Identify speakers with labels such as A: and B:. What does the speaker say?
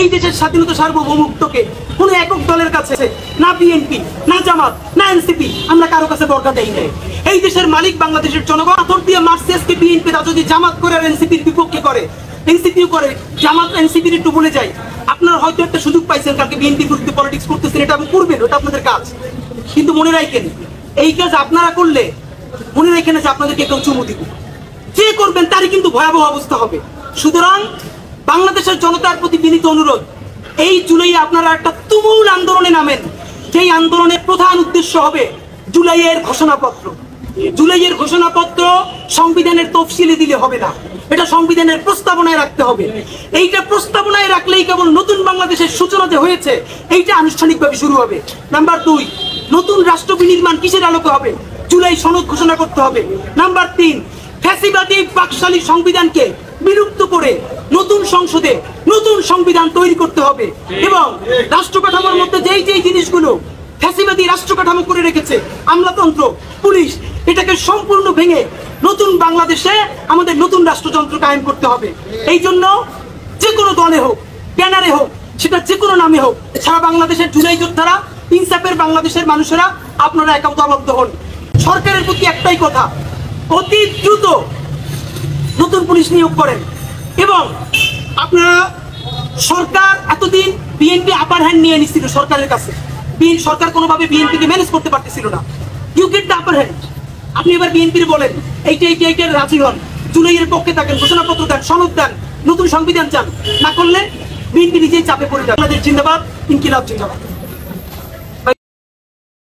A: এই দেশের স্বাধীনতা সার্বভৌমত্বকে কোন একক দলের কাছে, না বিএনপি, না জামাত, না এনসিপি, আমরা কারো কাছে বর্গা দেই নাই। এই দেশের মালিক বাংলাদেশের জনগণ। পাথর দিয়ে মারছে আজকে বিএনপি, যদি জামাত করে আর এনসিপির বিপক্ষে করে, এনসিপিও করে, জামাত এনসিপির একটু বলে যায়। আপনারা হয়তো একটা সুযোগ পাইছেন, কালকে বিএনপির বিরুদ্ধে পলিটিক্স করতেছেন, এটা আপনি করবেন, ওটা আপনাদের কাজ। কিন্তু মনে রাখেন, এই কাজ আপনারা করলে মনে রাখেন যে আপনাদেরকে কেউ চুমু দিব। যে করবেন তারই কিন্তু ভয়াবহ অবস্থা হবে। সুতরাং বাংলাদেশের জনতার প্রতি বিনীত অনুরোধ, এই জুলাইয়ে আপনারা একটা তুমুল আন্দোলনে নামেন। যেই আন্দোলনের প্রধান উদ্দেশ্য হবে জুলাইয়ের ঘোষণাপত্র। জুলাইয়ের ঘোষণাপত্র সংবিধানের তফসিলে দিলে হবে না, এটা সংবিধানের প্রস্তাবনায় রাখতে হবে। এইটা প্রস্তাবনায় রাখলেই কেবল নতুন বাংলাদেশের সূচনা যে হয়েছে এইটা আনুষ্ঠানিকভাবে শুরু হবে। নাম্বার 2, নতুন রাষ্ট্র বিনির্মাণ কিসের আলোকে হবে? জুলাই সনদ ঘোষণা করতে হবে। নাম্বার 3, ফ্যাসিবাদী বাকশালী সংবিধানকে বিলুপ্ত করে নতুন সংসদে নতুন সংবিধান তৈরি করতে হবে এবং রাষ্ট্র কাঠামোর মধ্যে যেই যেই জিনিসগুলো ফ্যাসিবাদী রাষ্ট্র কাঠামো করে রেখেছে, আমলাতন্ত্র, পুলিশ, এটাকে সম্পূর্ণ ভেঙে নতুন বাংলাদেশে আমাদের নতুন রাষ্ট্রযন্ত্র কায়েম করতে হবে। এই জন্য যে কোনো দলে হোক, ব্যানারে হোক, সেটা যে কোনো নামে হোক, সারা বাংলাদেশের জুলাই যোদ্ধারা, ইনসাফের বাংলাদেশের মানুষেরা আপনারা একতাবদ্ধ হন। সরকারের প্রতি একটাই কথা, অতি দ্রুত নতুন পুলিশ নিয়োগ করেন এবং আপনারা, সরকার এতদিন বিএনপি আপার হ্যান্ড নিয়ে নিচ্ছিল সরকারের কাছে, সরকার কোনোভাবে বিএনপিকে ম্যানেজ করতে পারতেছিল না। You get the upper hand. আপনি এবার বিএনপির বলেন এইটা রাজি হন, জুলাইয়ের পক্ষে থাকেন, ঘোষণাপত্র দেন, সনদ দেন, নতুন সংবিধান চান। না করলে বিএনপি নিজেই চাপে পড়ে যাবে। আমাদের জিন্দাবাদ, ইনকিলাব জিন্দাবাদ।